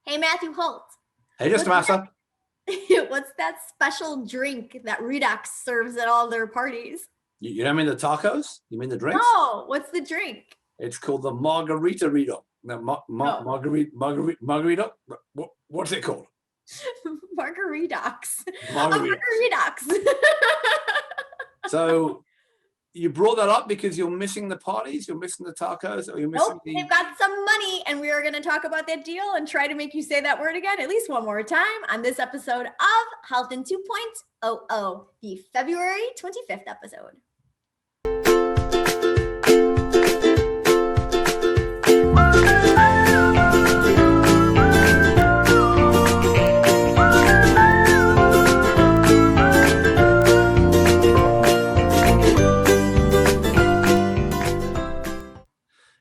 Hey, Matthew Holt. Hey, just Master. What's that special drink that Redox serves at all their parties? You don't mean the tacos? You mean the drinks? No, what's the drink? It's called the margarita Redo. Margarita. What's it called? Margaritox. Margaritox. So you brought that up because you're missing the parties, you're missing the tacos, or you're missing They've got some money, and we are going to talk about that deal and try to make you say that word again at least one more time on this episode of Health in 2.00, the February 25th episode.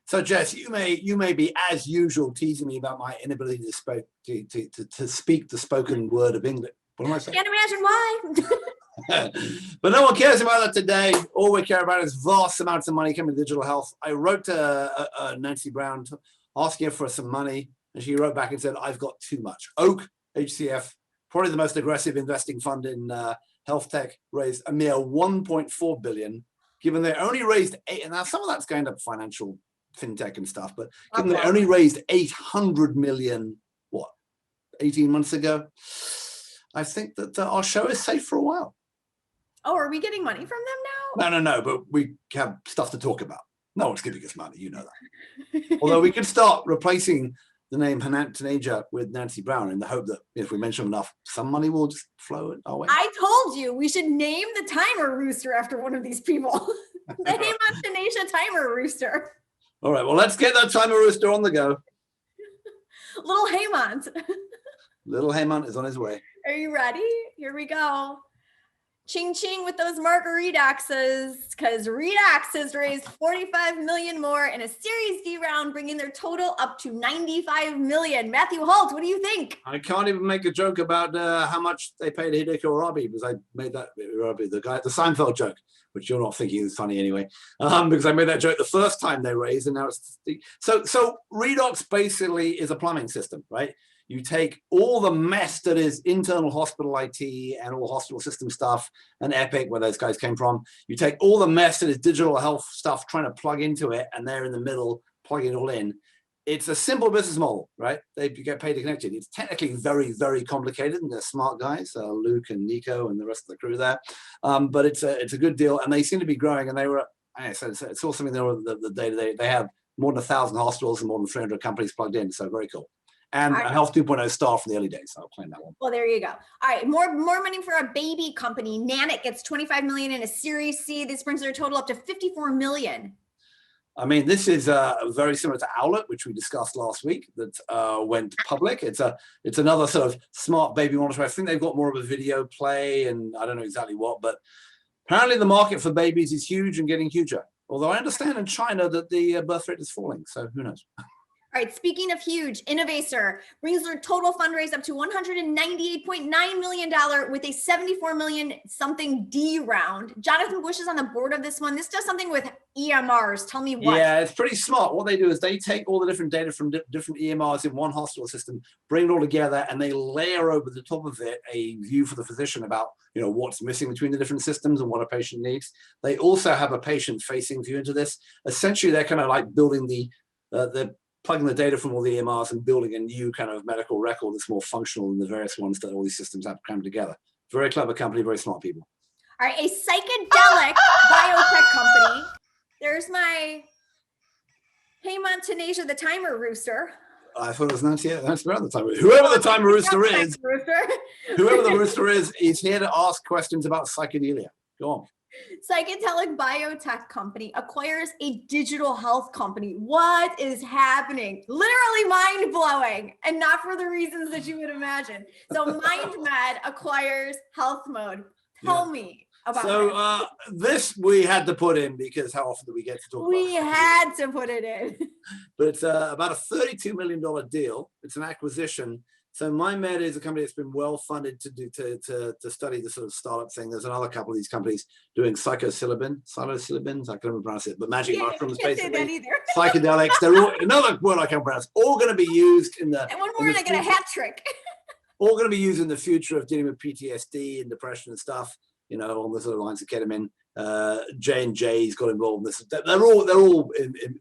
So, Jess, you may be, as usual, teasing me about my inability to speak the spoken word of English. What am I saying? Can't imagine why. But no one cares about that today. All we care about is vast amounts of money coming to digital health. I wrote to Nancy Brown asking her for some money, and she wrote back and said, I've got too much. Oak, HCF, probably the most aggressive investing fund in health tech, raised a mere 1.4 billion, given they only raised 8, and now some of that's going to financial fintech and stuff, but given they only raised 800 million, 18 months ago, I think that our show is safe for a while. Oh, are we getting money from them now? No, but we have stuff to talk about. No one's giving us money, you know that. Although we could start replacing the name Taneja with Nancy Brown in the hope that if we mention enough, some money will just flow our way. I told you we should name the timer rooster after one of these people. The Taneja timer rooster. All right, well, let's get that timer rooster on the go. Little Haymont. Little Haymont is on his way. Are you ready? Here we go. Ching ching with those margaritoxes, because Redox has raised 45 million more in a Series D round, bringing their total up to 95 million. Matthew Holt, what do you think? I can't even make a joke about how much they paid Hideko Arabi, because I made that the Seinfeld joke, which you're not thinking is funny anyway, because I made that joke the first time they raised, and now it's so Redox basically is a plumbing system, right? You take all the mess that is internal hospital IT and all hospital system stuff and Epic, where those guys came from. You take all the mess that is digital health stuff trying to plug into it, and they're in the middle plugging it all in. It's a simple business model, right? They get paid to connect it. It's technically very, very complicated, and they're smart guys, Luke and Nico and the rest of the crew there. But it's a good deal, and they seem to be growing. And they were, so it's all something the data they have more than 1,000 hospitals and more than 300 companies plugged in. So very cool. And a Health 2.0 star from the early days. So I'll claim that one. Well, there you go. All right, more money for a baby company. Nanit gets 25 million in a Series C. This brings their total up to 54 million. I mean, this is very similar to Owlet, which we discussed last week, that went public. It's another sort of smart baby monitor. I think they've got more of a video play, and I don't know exactly what, but apparently the market for babies is huge and getting huger. Although I understand in China that the birth rate is falling, so who knows? All right, speaking of huge, Innovacer brings their total fundraise up to $198.9 million with a 74 million something D round. Jonathan Bush is on the board of this one. This does something with EMRs. Tell me what. Yeah, it's pretty smart. What they do is they take all the different data from different EMRs in one hospital system, bring it all together, and they layer over the top of it a view for the physician about what's missing between the different systems and what a patient needs. They also have a patient-facing view into this. Essentially, they're kind of like building plugging the data from all the EMRs and building a new kind of medical record that's more functional than the various ones that all these systems have crammed together. Very clever company, very smart people. All right, a psychedelic biotech company. There's my Haymont Taneja, the timer rooster. I thought it was Nancy Brown the timer. Whoever the timer rooster is, whoever the rooster is, he's here to ask questions about psychedelia. Go on. Psychedelic biotech company acquires a digital health company. What is happening? Literally mind-blowing, and not for the reasons that you would imagine. So MindMed acquires HealthMode. Tell me about So this we had to put in because how often do we get to talk about it? We had to put it in. But it's about a $32 million deal. It's an acquisition So MindMed is a company that's been well funded to do to study the sort of startup thing. There's another couple of these companies doing psilocybins, I can't remember pronounce it, but magic mushrooms, basically. Psychedelics, they're all, another word I can't pronounce, all going to be used in the. And one more and I get a hat trick. All going to be used in the future of dealing with PTSD and depression and stuff, you know, on the sort of lines of ketamine. J&J's got involved in this. They're all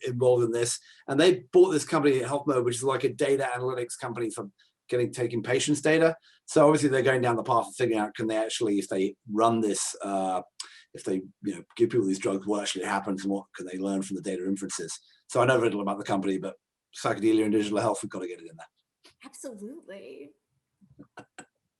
involved in this, and they bought this company, HealthMode, which is like a data analytics company for taking patients' data. So obviously they're going down the path of figuring out, can they actually, if they run this, if they give people these drugs, what actually happens and what can they learn from the data inferences. So I know very little about the company, but psychedelia and digital health, we've got to get it in there. Absolutely.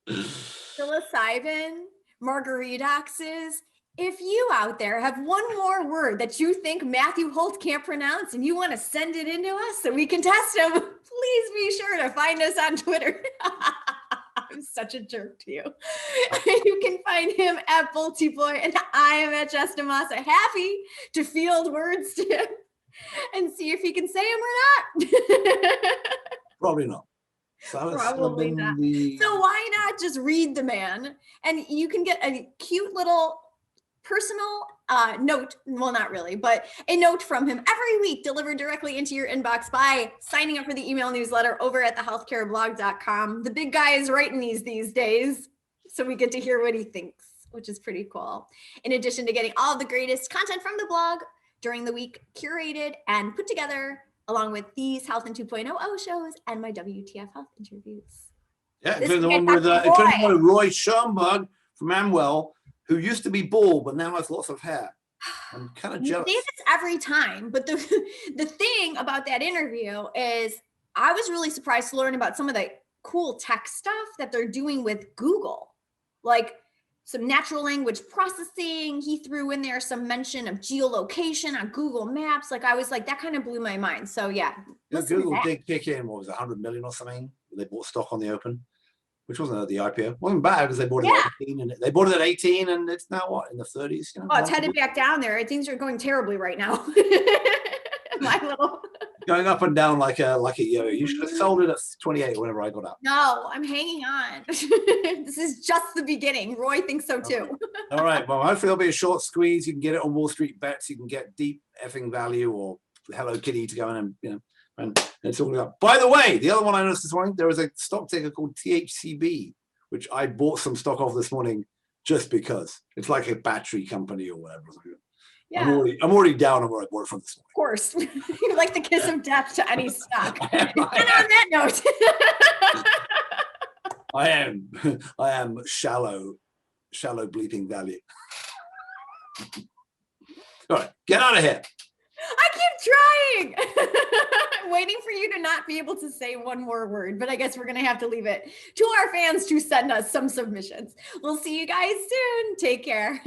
Psilocybin, margaritoxes. If you out there have one more word that you think Matthew Holt can't pronounce and you want to send it into us so we can test him, please be sure to find us on Twitter. I'm such a jerk to you. You can find him at Boltiboy and I am at Jess DeMassa. Happy to field words to him and see if he can say them or not. Probably not. Probably not. So why not just read the man? And you can get a cute little personal note, well, not really, but a note from him every week delivered directly into your inbox by signing up for the email newsletter over at thehealthcareblog.com. The big guy is writing these days, so we get to hear what he thinks, which is pretty cool. In addition to getting all of the greatest content from the blog during the week, curated and put together along with these Health in 2.0 shows and my WTF Health interviews. Yeah, including the one with Roy Schoenberg from Amwell, who used to be bald, but now has lots of hair. I'm kind of jealous. You say this every time, but the thing about that interview is I was really surprised to learn about some of the cool tech stuff that they're doing with Google, like some natural language processing. He threw in there some mention of geolocation on Google Maps. Like I was like, that kind of blew my mind. So yeah. Google did kick in, what was it, 100 million or something? They bought stock on the open, which wasn't at the IPO. Wasn't bad because they bought it at 18 and they bought it at 18 and it's now what, in the 30s? You know, oh, it's headed back down there. Things are going terribly right now. My little going up and down like a yo. You should have sold it at 28 whenever I got up. No, I'm hanging on. This is just the beginning. Roy thinks so too. All right. Well, hopefully there'll be a short squeeze. You can get it on Wall Street Bets. You can get deep effing value or Hello Kitty to go in and and it's all up. By the way, the other one I noticed this morning, there was a stock ticker called THCB, which I bought some stock of this morning just because it's like a battery company or whatever. Yeah. I'm already down on where I bought it from this morning. Of course. You're like the kiss of death to any stock. And on that note. I am shallow bleeping value. All right, get out of here. I keep trying. I'm waiting for you to not be able to say one more word, but I guess we're going to have to leave it to our fans to send us some submissions. We'll see you guys soon. Take care.